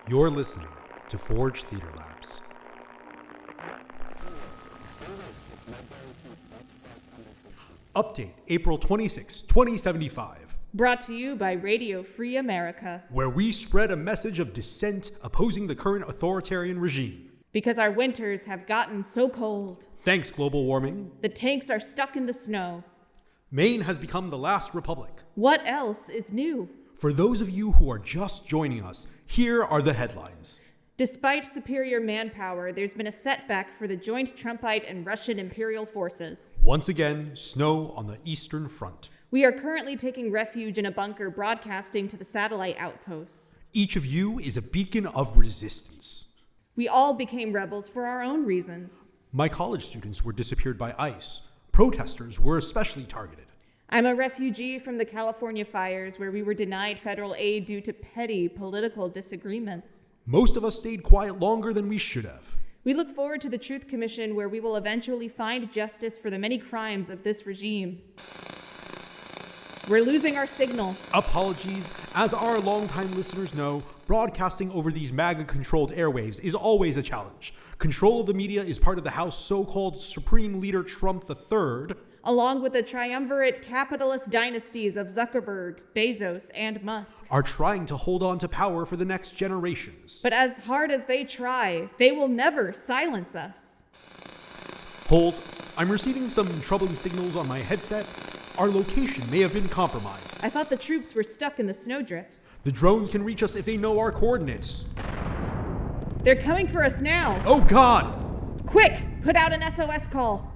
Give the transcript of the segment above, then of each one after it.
You're listening to Forge Theater Labs. Update April 26, 2075. Brought to you by Radio Free America. Where we spread a message of dissent opposing the current authoritarian regime. Because our winters have gotten so cold. Thanks, global warming. The tanks are stuck in the snow. Maine has become the last republic. What else is new? For those of you who are just joining us, here are the headlines. Despite superior manpower, there's been a setback for the joint Trumpite and Russian imperial forces. Once again, snow on the Eastern Front. We are currently taking refuge in a bunker broadcasting to the satellite outposts. Each of you is a beacon of resistance. We all became rebels for our own reasons. My college students were disappeared by ICE. Protesters were especially targeted. I'm a refugee from the California fires where we were denied federal aid due to petty political disagreements. Most of us stayed quiet longer than we should have. We look forward to the Truth Commission where we will eventually find justice for the many crimes of this regime. We're losing our signal. Apologies. As our longtime listeners know, broadcasting over these MAGA-controlled airwaves is always a challenge. Control of the media is part of the House's so-called Supreme Leader Trump III, along with the triumvirate capitalist dynasties of Zuckerberg, Bezos, and Musk, are trying to hold on to power for the next generations. But as hard as they try, they will never silence us. Hold. I'm receiving some troubling signals on my headset. Our location may have been compromised. I thought the troops were stuck in the snowdrifts. The drones can reach us if they know our coordinates. They're coming for us now. Oh, God! Quick, put out an SOS call.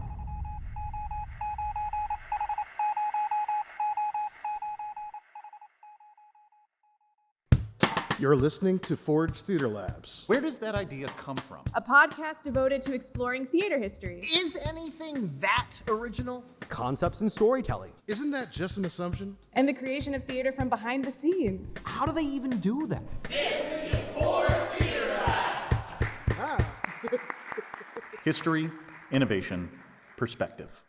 You're listening to Forge Theater Labs. Where does that idea come from? A podcast devoted to exploring theater history. Is anything that original? Concepts and storytelling. Isn't that just an assumption? And the creation of theater from behind the scenes. How do they even do that? This is Forge Theater Labs. History, innovation, perspective.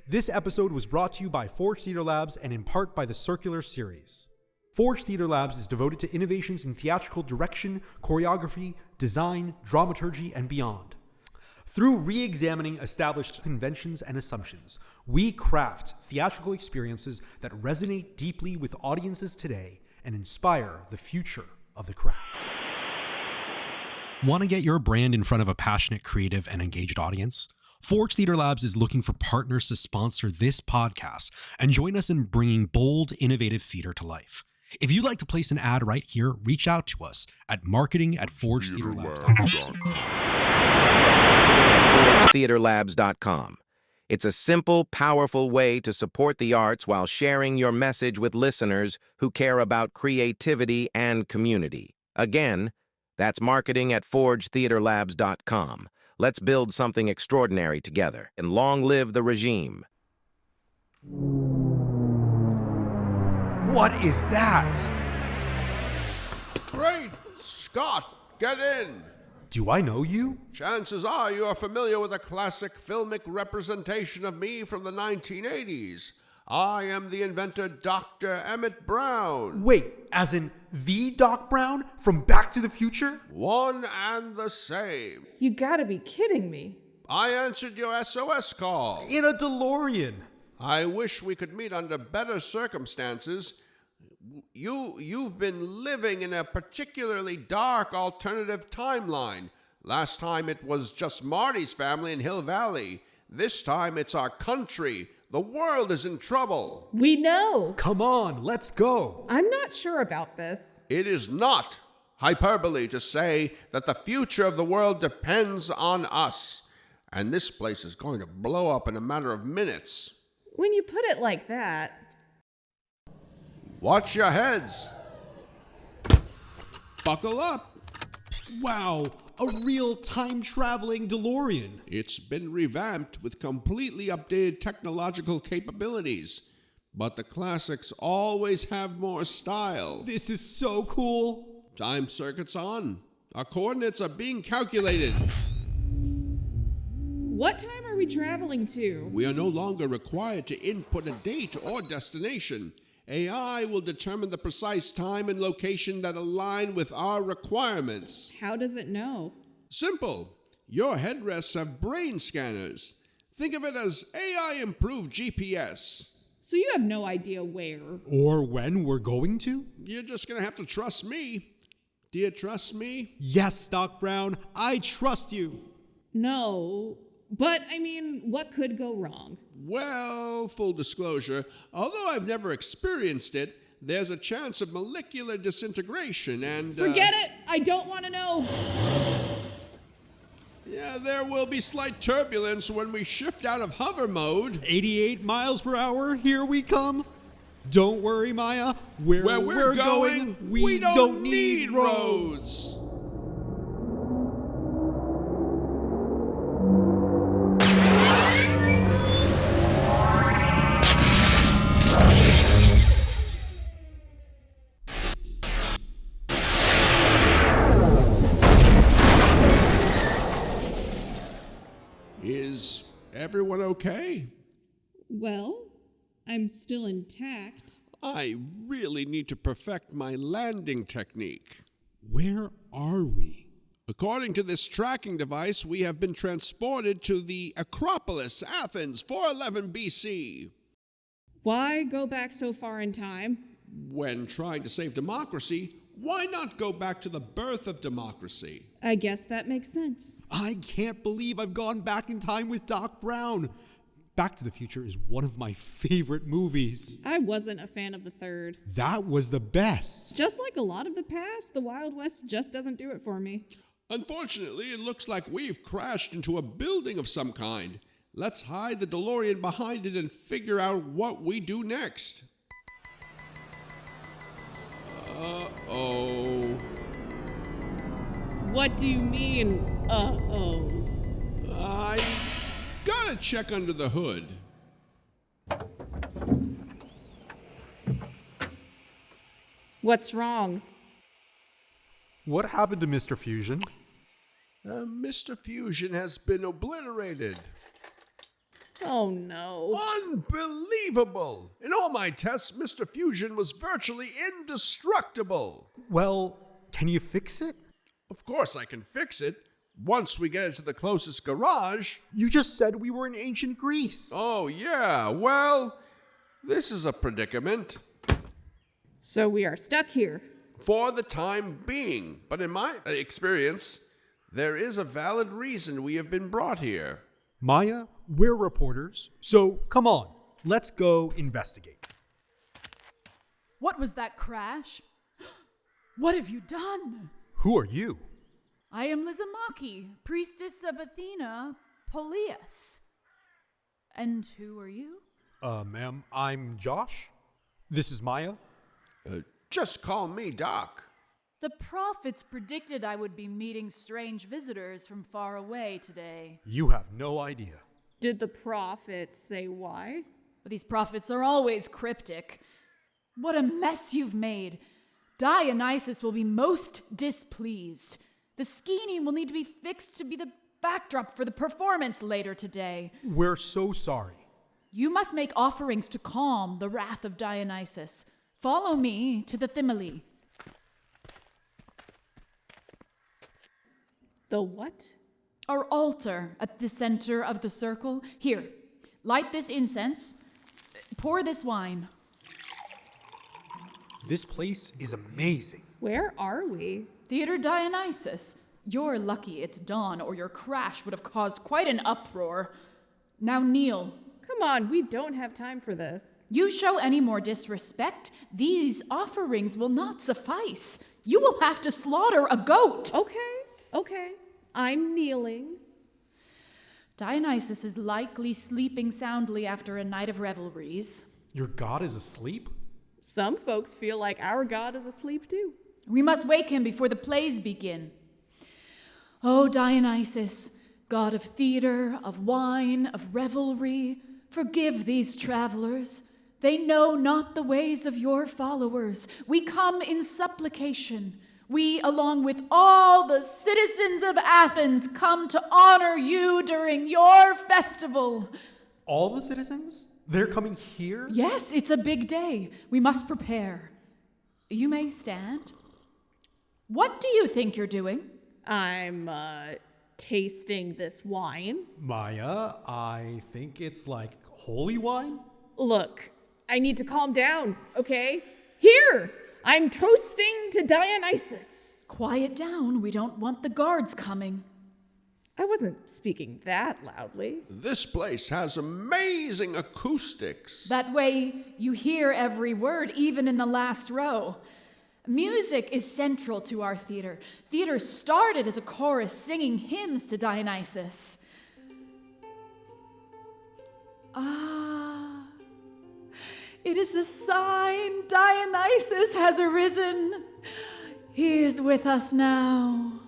This episode was brought to you by Forge Theater Labs and in part by the Circular Series. Forge Theater Labs is devoted to innovations in theatrical direction, choreography, design, dramaturgy, and beyond. Through re-examining established conventions and assumptions, we craft theatrical experiences that resonate deeply with audiences today and inspire the future of the craft. Want to get your brand in front of a passionate, creative, and engaged audience? Forge Theater Labs is looking for partners to sponsor this podcast and join us in bringing bold, innovative theater to life. If you'd like to place an ad right here, reach out to us at marketing@forgetheaterlabs.com. forgetheaterlabs.com. It's a simple, powerful way to support the arts while sharing your message with listeners who care about creativity and community. Again, that's marketing@forgetheaterlabs.com. Let's build something extraordinary together, and long live the regime. What is that? Great Scott, get in! Do I know you? Chances are you are familiar with a classic filmic representation of me from the 1980s. I am the inventor Dr. Emmett Brown. Wait, as in the Doc Brown from Back to the Future? One and the same. You gotta be kidding me. I answered your SOS call. In a DeLorean. I wish we could meet under better circumstances. You've been living in a particularly dark alternative timeline. Last time it was just Marty's family in Hill Valley. This time it's our country. The world is in trouble. We know. Come on, let's go. I'm not sure about this. It is not hyperbole to say that the future of the world depends on us. And this place is going to blow up in a matter of minutes. When you put it like that. Watch your heads. Buckle up. Wow, a real time-traveling DeLorean. It's been revamped with completely updated technological capabilities. But the classics always have more style. This is so cool. Time circuit's on. Our coordinates are being calculated. What time are we traveling to? We are no longer required to input a date or destination. AI will determine the precise time and location that align with our requirements. How does it know? Simple. Your headrests have brain scanners. Think of it as AI-improved GPS. So you have no idea where. Or when we're going to? You're just gonna have to trust me. Do you trust me? Yes, Doc Brown, I trust you. No, but I mean, what could go wrong? Well, full disclosure, although I've never experienced it, there's a chance of molecular disintegration and... Forget it! I don't want to know! Yeah, there will be slight turbulence when we shift out of hover mode. 88 miles per hour, here we come. Don't worry, Maya. Where we're going, we don't need roads. Is everyone okay? Well, I'm still intact. I really need to perfect my landing technique. Where are we? According to this tracking device, we have been transported to the Acropolis, Athens, 411 BC. Why go back so far in time? When trying to save democracy, why not go back to the birth of democracy? I guess that makes sense. I can't believe I've gone back in time with Doc Brown. Back to the Future is one of my favorite movies. I wasn't a fan of the third. That was the best. Just like a lot of the past, the Wild West just doesn't do it for me. Unfortunately, it looks like we've crashed into a building of some kind. Let's hide the DeLorean behind it and figure out what we do next. Uh-oh. What do you mean, uh-oh? I gotta check under the hood. What's wrong? What happened to Mr. Fusion? Mr. Fusion has been obliterated. Oh no. Unbelievable! In all my tests, Mr. Fusion was virtually indestructible. Well, can you fix it? Of course I can fix it, once we get it to the closest garage. You just said we were in ancient Greece. Oh yeah, well, this is a predicament. So we are stuck here. For the time being. But in my experience, there is a valid reason we have been brought here. Maya, we're reporters, so come on, let's go investigate. What was that crash? What have you done? Who are you? I am Lysimacha, priestess of Athena, Polias. And who are you? Ma'am, I'm Josh. This is Maya. Just call me Doc. The prophets predicted I would be meeting strange visitors from far away today. You have no idea. Did the prophets say why? These prophets are always cryptic. What a mess you've made. Dionysus will be most displeased. The scheme will need to be fixed to be the backdrop for the performance later today. We're so sorry. You must make offerings to calm the wrath of Dionysus. Follow me to the Thymele. The what? Our altar at the center of the circle. Here, light this incense. Pour this wine. This place is amazing. Where are we? Theater Dionysus. You're lucky it's dawn, or your crash would have caused quite an uproar. Now kneel. Come on, we don't have time for this. You show any more disrespect, these offerings will not suffice. You will have to slaughter a goat. Okay. I'm kneeling. Dionysus is likely sleeping soundly after a night of revelries. Your god is asleep? Some folks feel like our god is asleep too. We must wake him before the plays begin. O Dionysus, god of theater, of wine, of revelry, forgive these travelers. They know not the ways of your followers. We come in supplication. We, along with all the citizens of Athens, come to honor you during your festival. All the citizens? They're coming here? Yes, it's a big day. We must prepare. You may stand. What do you think you're doing? I'm, tasting this wine. Maya, I think it's like holy wine? Look, I need to calm down, okay? Here! I'm toasting to Dionysus. Quiet down. We don't want the guards coming. I wasn't speaking that loudly. This place has amazing acoustics. That way you hear every word, even in the last row. Music is central to our theater. Theater started as a chorus singing hymns to Dionysus. Ah, it is a sign Dionysus has arisen. He is with us now.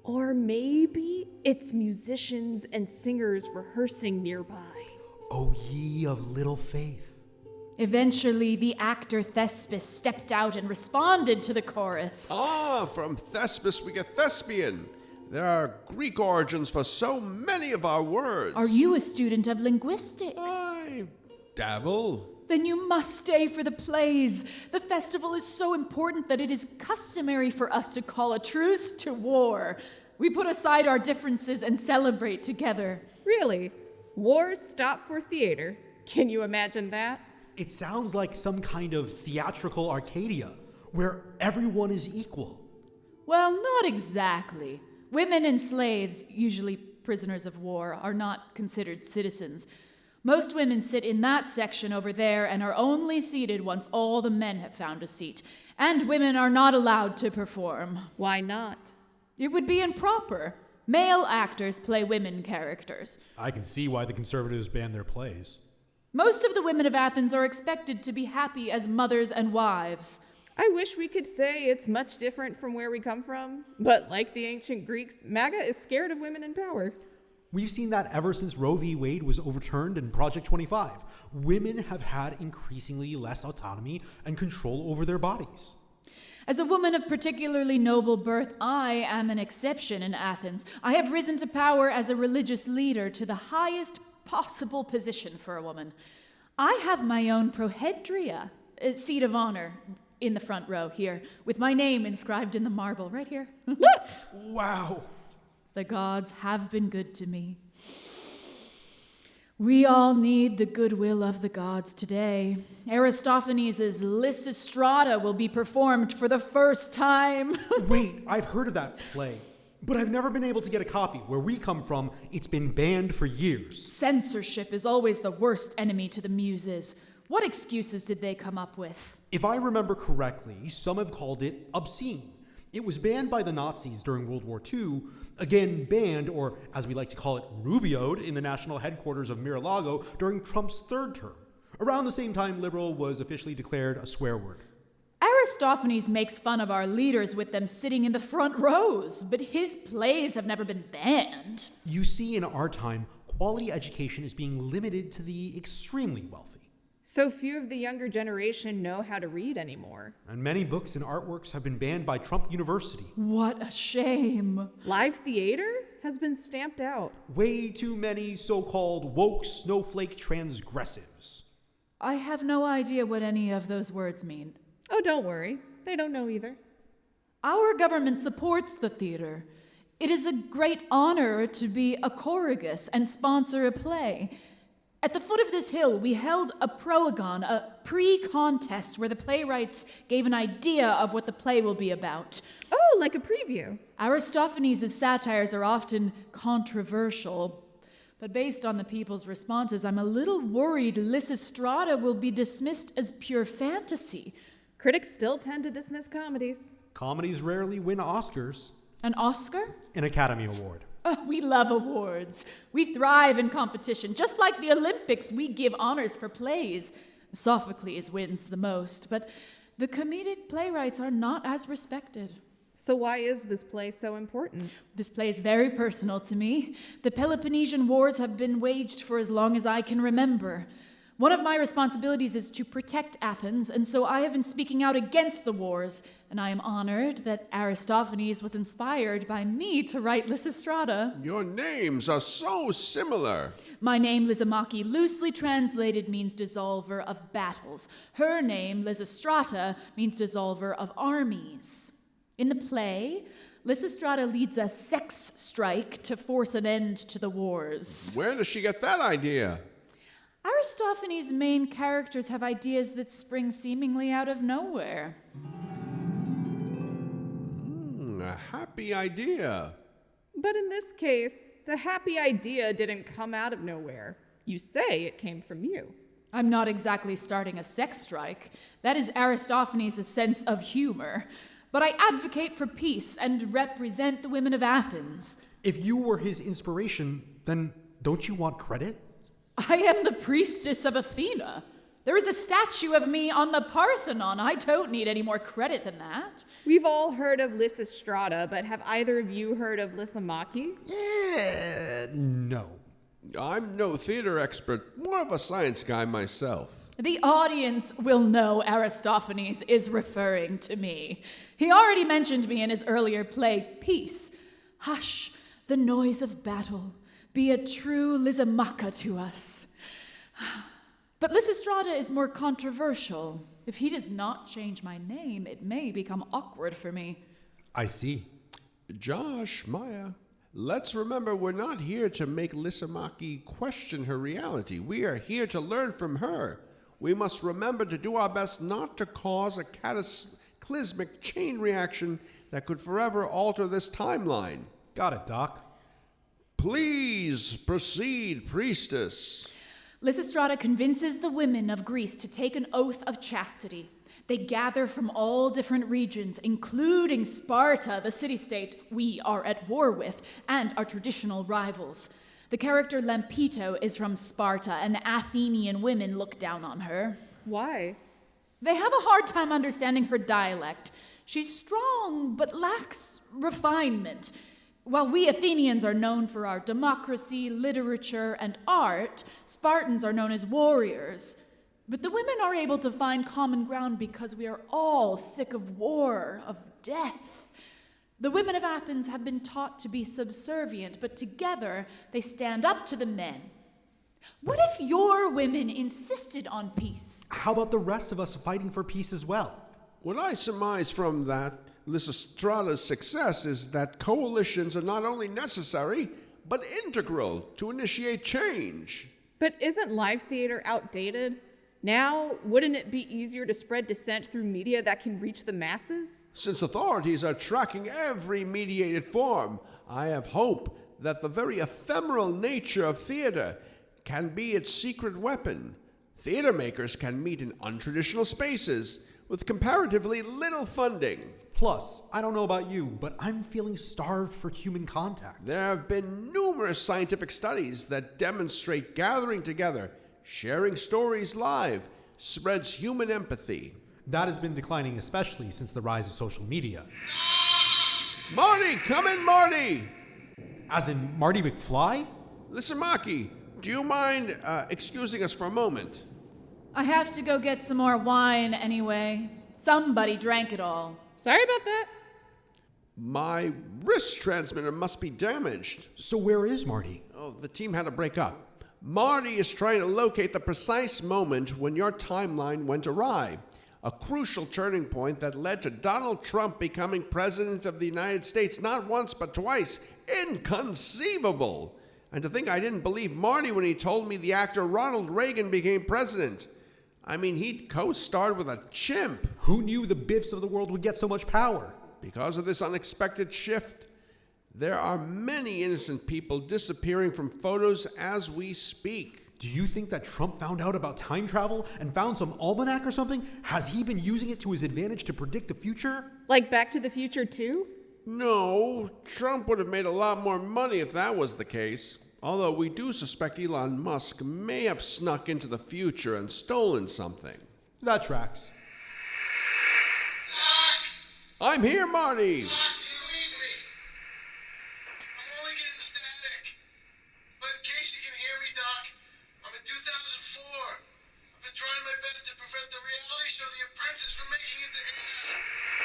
Or maybe it's musicians and singers rehearsing nearby. O ye of little faith. Eventually, the actor Thespis stepped out and responded to the chorus. Ah, from Thespis we get thespian. There are Greek origins for so many of our words. Are you a student of linguistics? I dabble. Then you must stay for the plays. The festival is so important that it is customary for us to call a truce to war. We put aside our differences and celebrate together. Really? Wars stop for theater? Can you imagine that? It sounds like some kind of theatrical Arcadia, where everyone is equal. Well, not exactly. Women and slaves, usually prisoners of war, are not considered citizens. Most women sit in that section over there and are only seated once all the men have found a seat. And women are not allowed to perform. Why not? It would be improper. Male actors play women characters. I can see why the conservatives ban their plays. Most of the women of Athens are expected to be happy as mothers and wives. I wish we could say it's much different from where we come from, but like the ancient Greeks, MAGA is scared of women in power. We've seen that ever since Roe v. Wade was overturned in Project 25. Women have had increasingly less autonomy and control over their bodies. As a woman of particularly noble birth, I am an exception in Athens. I have risen to power as a religious leader to the highest possible position for a woman. I have my own prohedria, a seat of honor, in the front row here, with my name inscribed in the marble right here. Wow. The gods have been good to me. We all need the goodwill of the gods today. Aristophanes' Lysistrata will be performed for the first time. Wait, I've heard of that play, but I've never been able to get a copy. Where we come from, it's been banned for years. Censorship is always the worst enemy to the muses. What excuses did they come up with? If I remember correctly, some have called it obscene. It was banned by the Nazis during World War II, again banned, or as we like to call it, rubioed, in the national headquarters of Mar-a-Lago during Trump's third term. Around the same time, liberal was officially declared a swear word. Aristophanes makes fun of our leaders with them sitting in the front rows, but his plays have never been banned. You see, in our time, quality education is being limited to the extremely wealthy. So few of the younger generation know how to read anymore. And many books and artworks have been banned by Trump University. What a shame. Live theater has been stamped out. Way too many so-called woke snowflake transgressives. I have no idea what any of those words mean. Oh, don't worry. They don't know either. Our government supports the theater. It is a great honor to be a choragus and sponsor a play. At the foot of this hill, we held a proagon, a pre-contest where the playwrights gave an idea of what the play will be about. Oh, like a preview. Aristophanes' satires are often controversial, but based on the people's responses, I'm a little worried Lysistrata will be dismissed as pure fantasy. Critics still tend to dismiss comedies. Comedies rarely win Oscars. An Oscar? An Academy Award. Oh, we love awards. We thrive in competition. Just like the Olympics, we give honors for plays. Sophocles wins the most, but the comedic playwrights are not as respected. So why is this play so important? This play is very personal to me. The Peloponnesian Wars have been waged for as long as I can remember. One of my responsibilities is to protect Athens, and so I have been speaking out against the wars, and I am honored that Aristophanes was inspired by me to write Lysistrata. Your names are so similar. My name, Lysimacha, loosely translated means dissolver of battles. Her name, Lysistrata, means dissolver of armies. In the play, Lysistrata leads a sex strike to force an end to the wars. Where does she get that idea? Aristophanes' main characters have ideas that spring seemingly out of nowhere. A happy idea. But in this case, the happy idea didn't come out of nowhere. You say it came from you. I'm not exactly starting a sex strike. That is Aristophanes' sense of humor. But I advocate for peace and represent the women of Athens. If you were his inspiration, then don't you want credit? I am the priestess of Athena. There is a statue of me on the Parthenon. I don't need any more credit than that. We've all heard of Lysistrata, but have either of you heard of Lysimacha? No. I'm no theater expert, more of a science guy myself. The audience will know Aristophanes is referring to me. He already mentioned me in his earlier play, Peace. Hush, the noise of battle. Be a true Lysimacha to us. But Lysistrata is more controversial. If he does not change my name, it may become awkward for me. I see. Josh, Maya, let's remember we're not here to make Lysimacha question her reality. We are here to learn from her. We must remember to do our best not to cause a cataclysmic chain reaction that could forever alter this timeline. Got it, Doc. Please proceed, priestess. Lysistrata convinces the women of Greece to take an oath of chastity. They gather from all different regions, including Sparta, the city-state we are at war with, and our traditional rivals. The character Lampito is from Sparta, and the Athenian women look down on her. Why? They have a hard time understanding her dialect. She's strong, but lacks refinement. While we Athenians are known for our democracy, literature, and art, Spartans are known as warriors. But the women are able to find common ground because we are all sick of war, of death. The women of Athens have been taught to be subservient, but together they stand up to the men. What if your women insisted on peace? How about the rest of us fighting for peace as well? What I surmise from that Lysistrata's success is that coalitions are not only necessary, but integral to initiate change. But isn't live theater outdated? Now, wouldn't it be easier to spread dissent through media that can reach the masses? Since authorities are tracking every mediated form, I have hope that the very ephemeral nature of theater can be its secret weapon. Theater makers can meet in untraditional spaces with comparatively little funding. Plus, I don't know about you, but I'm feeling starved for human contact. There have been numerous scientific studies that demonstrate gathering together, sharing stories live, spreads human empathy. That has been declining, especially since the rise of social media. Marty, come in, Marty! As in Marty McFly? Lysimacha, do you mind excusing us for a moment? I have to go get some more wine anyway. Somebody drank it all. Sorry about that. My wrist transmitter must be damaged. So where is Marty? Oh, the team had to break up. Marty is trying to locate the precise moment when your timeline went awry. A crucial turning point that led to Donald Trump becoming president of the United States not once but twice. Inconceivable! And to think I didn't believe Marty when he told me the actor Ronald Reagan became president. I mean, he'd co-starred with a chimp. Who knew the Biffs of the world would get so much power? Because of this unexpected shift, there are many innocent people disappearing from photos as we speak. Do you think that Trump found out about time travel and found some almanac or something? Has he been using it to his advantage to predict the future? Like Back to the Future 2? No, Trump would have made a lot more money if that was the case. Although we do suspect Elon Musk may have snuck into the future and stolen something. That tracks. I'm here, Marty!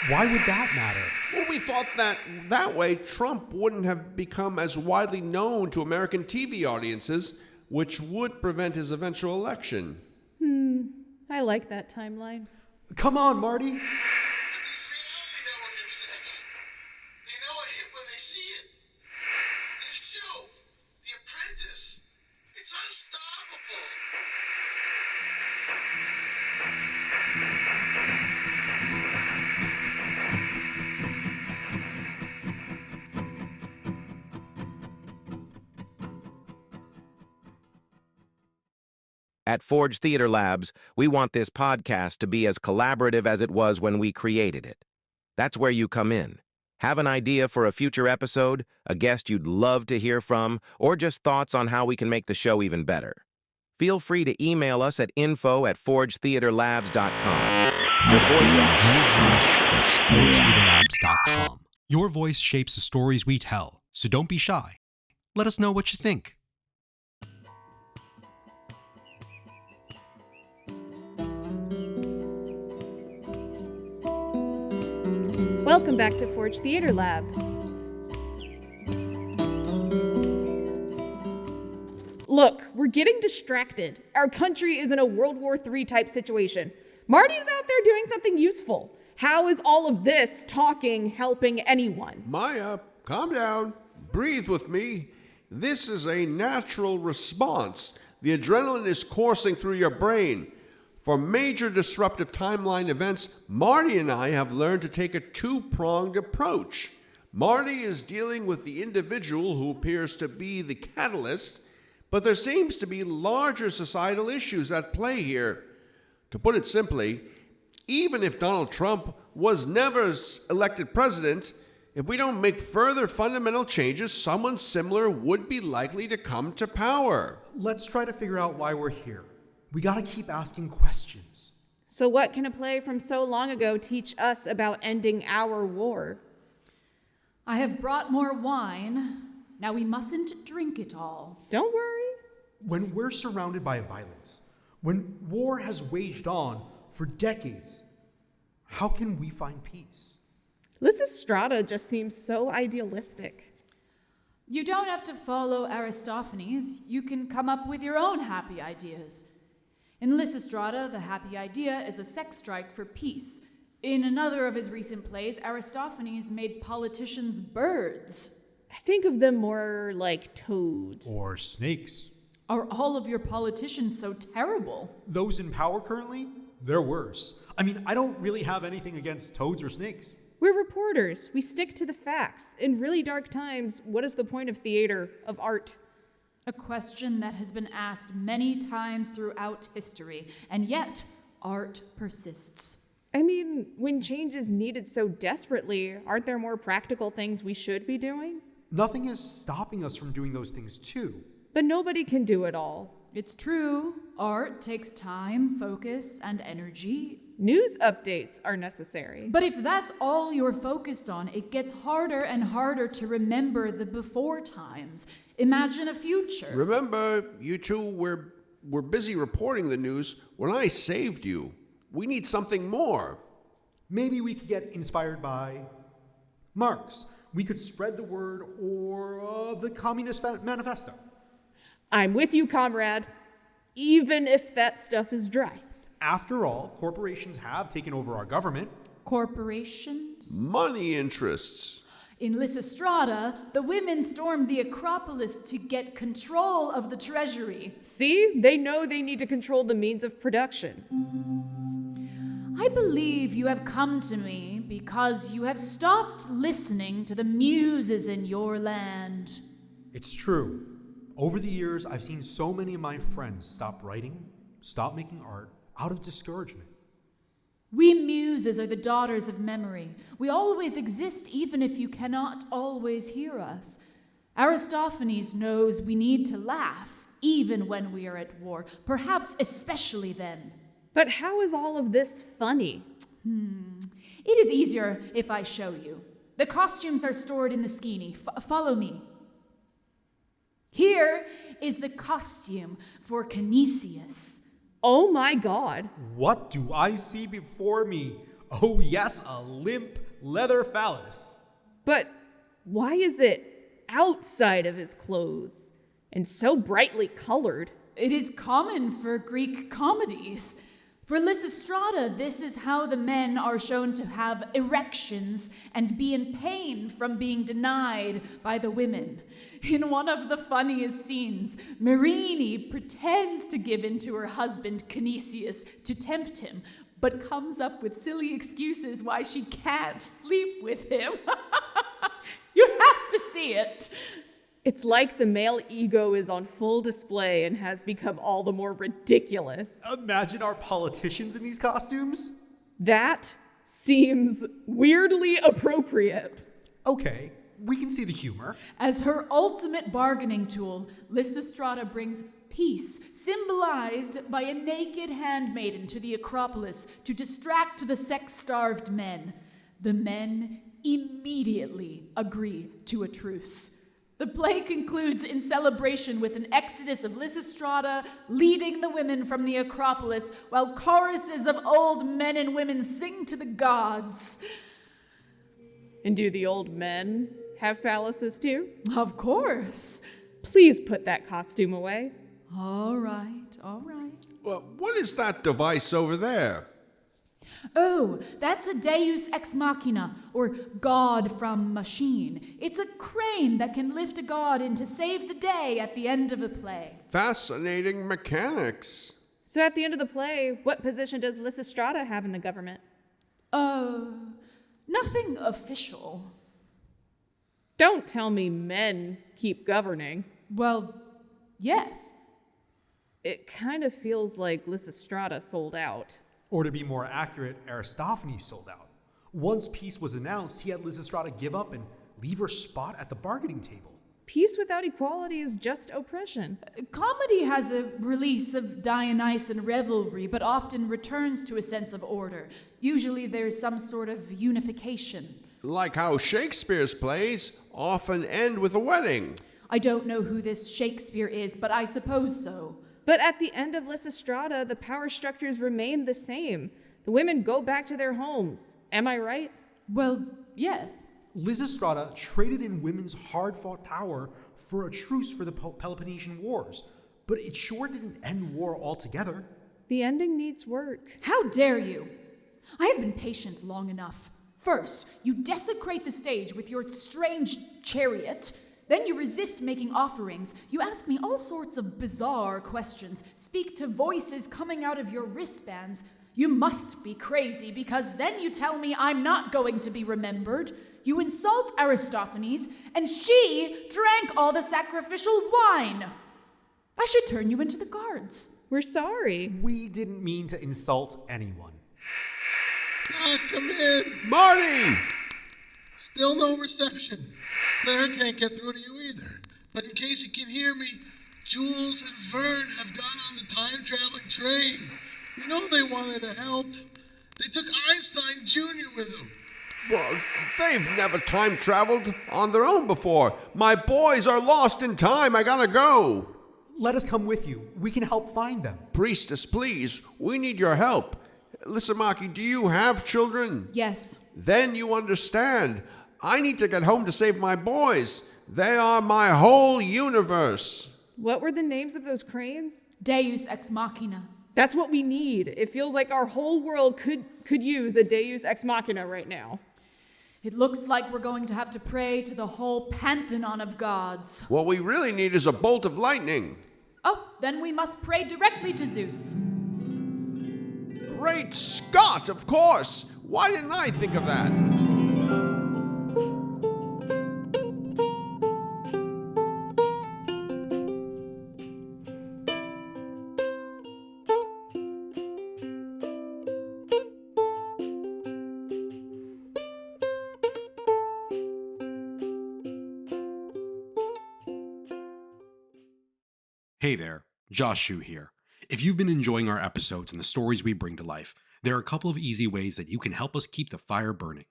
Why would that matter? Well, we thought that way Trump wouldn't have become as widely known to American TV audiences, which would prevent his eventual election. I like that timeline. Come on, Marty. But these men only know what hip sex. They know a hit when they see it. This show, The Apprentice, it's unstoppable. At Forge Theater Labs, we want this podcast to be as collaborative as it was when we created it. That's where you come in. Have an idea for a future episode, a guest you'd love to hear from, or just thoughts on how we can make the show even better? Feel free to email us at info@forgetheaterlabs.com. ForgeTheaterLabs.com. Your voice shapes the stories we tell, so don't be shy. Let us know what you think. Welcome back to Forge Theater Labs. Look, we're getting distracted. Our country is in a World War III type situation. Marty's out there doing something useful. How is all of this talking helping anyone? Maya, calm down. Breathe with me. This is a natural response. The adrenaline is coursing through your brain. For major disruptive timeline events, Marty and I have learned to take a two-pronged approach. Marty is dealing with the individual who appears to be the catalyst, but there seems to be larger societal issues at play here. To put it simply, even if Donald Trump was never elected president, if we don't make further fundamental changes, someone similar would be likely to come to power. Let's try to figure out why we're here. We gotta keep asking questions. So what can a play from so long ago teach us about ending our war? I have brought more wine. Now we mustn't drink it all. Don't worry. When we're surrounded by violence, when war has waged on for decades, how can we find peace? Lysistrata just seems so idealistic. You don't have to follow Aristophanes. You can come up with your own happy ideas. In Lysistrata, the happy idea is a sex strike for peace. In another of his recent plays, Aristophanes made politicians birds. I think of them more like toads. Or snakes. Are all of your politicians so terrible? Those in power currently, they're worse. I mean, I don't really have anything against toads or snakes. We're reporters. We stick to the facts. In really dark times, what is the point of theater, of art? A question that has been asked many times throughout history, and yet art persists. I mean, when change is needed so desperately, aren't there more practical things we should be doing? Nothing is stopping us from doing those things too. But nobody can do it all. It's true. Art takes time, focus, and energy. News updates are necessary. But if that's all you're focused on, it gets harder and harder to remember the before times. Imagine a future. Remember, you two were busy reporting the news when I saved you. We need something more. Maybe we could get inspired by Marx. We could spread the word or the Communist Manifesto. I'm with you, comrade, even if that stuff is dry. After all, corporations have taken over our government. Corporations? Money interests. In Lysistrata, the women stormed the Acropolis to get control of the treasury. See? They know they need to control the means of production. I believe you have come to me because you have stopped listening to the muses in your land. It's true. Over the years, I've seen so many of my friends stop writing, stop making art, out of discouragement. We muses are the daughters of memory. We always exist even if you cannot always hear us. Aristophanes knows we need to laugh even when we are at war, perhaps especially then. But how is all of this funny? It is easier if I show you. The costumes are stored in the skini. Follow me. Here is the costume for Canisius. Oh my God. What do I see before me? Oh yes, a limp leather phallus. But why is it outside of his clothes? And so brightly colored. It is common for Greek comedies. For Lysistrata, this is how the men are shown to have erections and be in pain from being denied by the women. In one of the funniest scenes, Marini pretends to give in to her husband Canisius to tempt him, but comes up with silly excuses why she can't sleep with him. You have to see it. It's like the male ego is on full display and has become all the more ridiculous. Imagine our politicians in these costumes. That seems weirdly appropriate. Okay, we can see the humor. As her ultimate bargaining tool, Lysistrata brings peace, symbolized by a naked handmaiden to the Acropolis to distract the sex-starved men. The men immediately agree to a truce. The play concludes in celebration with an exodus of Lysistrata leading the women from the Acropolis while choruses of old men and women sing to the gods. And do the old men have phalluses too? Of course. Please put that costume away. All right, all right. Well, what is that device over there? Oh, that's a deus ex machina, or god from machine. It's a crane that can lift a god in to save the day at the end of a play. Fascinating mechanics. So at the end of the play, what position does Lysistrata have in the government? Nothing official. Don't tell me men keep governing. Well, yes. It kind of feels like Lysistrata sold out. Or to be more accurate, Aristophanes sold out. Once peace was announced, he had Lysistrata give up and leave her spot at the bargaining table. Peace without equality is just oppression. Comedy has a release of Dionysian revelry, but often returns to a sense of order. Usually there's some sort of unification. Like how Shakespeare's plays often end with a wedding. I don't know who this Shakespeare is, but I suppose so. But at the end of Lysistrata, the power structures remain the same. The women go back to their homes. Am I right? Well, yes. Lysistrata traded in women's hard-fought power for a truce for the Peloponnesian Wars, but it sure didn't end war altogether. The ending needs work. How dare you? I have been patient long enough. First, you desecrate the stage with your strange chariot. Then you resist making offerings. You ask me all sorts of bizarre questions. Speak to voices coming out of your wristbands. You must be crazy, because then you tell me I'm not going to be remembered. You insult Aristophanes, and she drank all the sacrificial wine. I should turn you into the guards. We're sorry. We didn't mean to insult anyone. Come in. Marty! Still no reception. Claire can't get through to you either. But in case you can hear me, Jules and Vern have gone on the time-traveling train. You know they wanted to help. They took Einstein Jr. with them. Well, they've never time-traveled on their own before. My boys are lost in time. I gotta go. Let us come with you. We can help find them. Priestess, please. We need your help. Lysimacha, do you have children? Yes. Then you understand. I need to get home to save my boys. They are my whole universe. What were the names of those cranes? Deus ex machina. That's what we need. It feels like our whole world could use a Deus ex machina right now. It looks like we're going to have to pray to the whole pantheon of gods. What we really need is a bolt of lightning. Oh, then we must pray directly to Zeus. Great Scott, of course! Why didn't I think of that? Hey there, Josh Shu here. If you've been enjoying our episodes and the stories we bring to life, there are a couple of easy ways that you can help us keep the fire burning.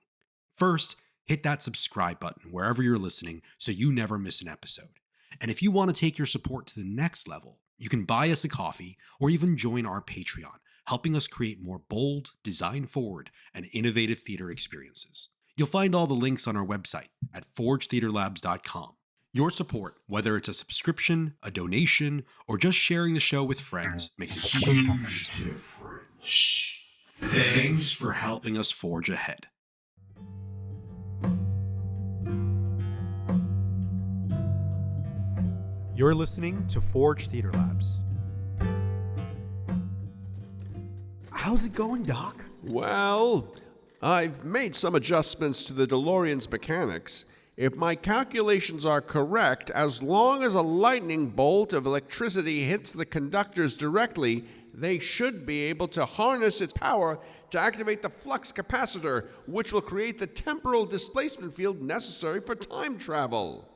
First, hit that subscribe button wherever you're listening so you never miss an episode. And if you want to take your support to the next level, you can buy us a coffee or even join our Patreon, helping us create more bold, design-forward, and innovative theater experiences. You'll find all the links on our website at forgetheaterlabs.com. Your support, whether it's a subscription, a donation, or just sharing the show with friends, makes a huge difference. Thanks for helping us forge ahead. You're listening to Forge Theater Labs. How's it going, Doc? Well, I've made some adjustments to the DeLorean's mechanics. If my calculations are correct, as long as a lightning bolt of electricity hits the conductors directly, they should be able to harness its power to activate the flux capacitor, which will create the temporal displacement field necessary for time travel.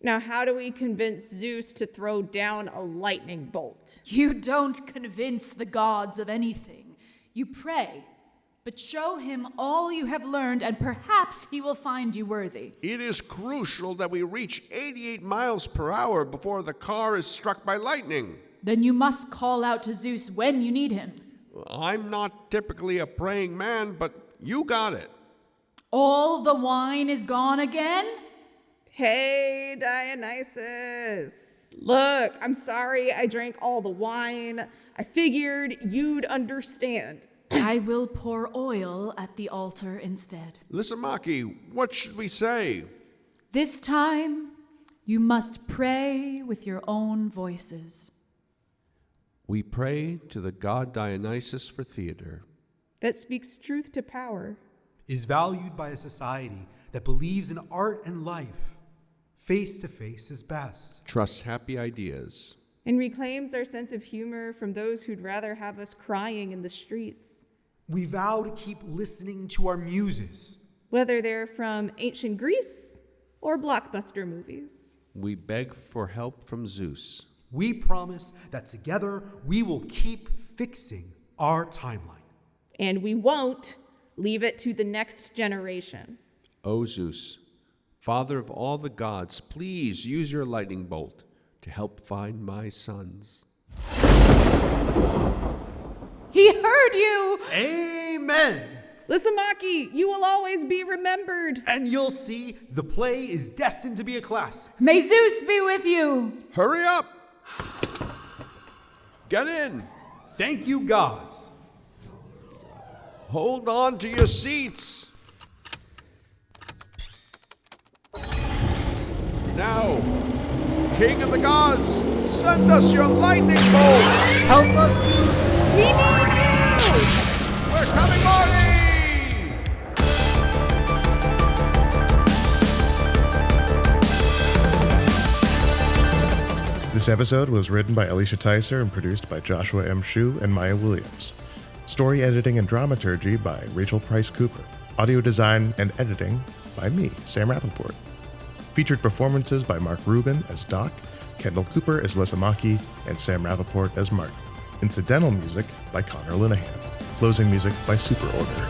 Now, how do we convince Zeus to throw down a lightning bolt? You don't convince the gods of anything. You pray, but show him all you have learned, and perhaps he will find you worthy. It is crucial that we reach 88 miles per hour before the car is struck by lightning. Then you must call out to Zeus when you need him. I'm not typically a praying man, but you got it. All the wine is gone again? Hey, Dionysus. Look, I'm sorry I drank all the wine. I figured you'd understand. I will pour oil at the altar instead. Lysimacha, what should we say? This time, you must pray with your own voices. We pray to the god Dionysus for theater. That speaks truth to power. Is valued by a society that believes in art and life. Face to face is best. Trusts happy ideas. And reclaims our sense of humor from those who'd rather have us crying in the streets. We vow to keep listening to our muses. Whether they're from ancient Greece or blockbuster movies. We beg for help from Zeus. We promise that together we will keep fixing our timeline. And we won't leave it to the next generation. O Zeus, Father of all the gods, please use your lightning bolt to help find my sons. He heard you! Amen! Lysimacha, you will always be remembered. And you'll see the play is destined to be a classic. May Zeus be with you! Hurry up! Get in! Thank you, gods. Hold on to your seats. Now, King of the Gods, send us your lightning bolt! Help us, Zeus! We need you! We're coming, Marty! This episode was written by Alicia Tycer and produced by Joshua M. Shue and Maya Williams. Story editing and dramaturgy by Rachel Price Cooper. Audio design and editing by me, Sam Rappaport. Featured performances by Mark Rubin as Doc, Kendall Cooper as Lysimacha, and Sam Rappaport as Martin. Incidental music by Connor Linehan. Closing music by Super Order.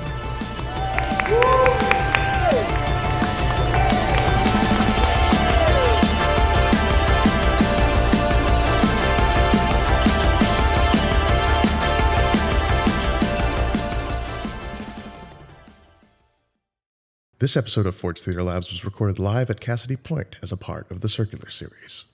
This episode of Forge Theater Labs was recorded live at Cassidy Point as a part of the Circular series.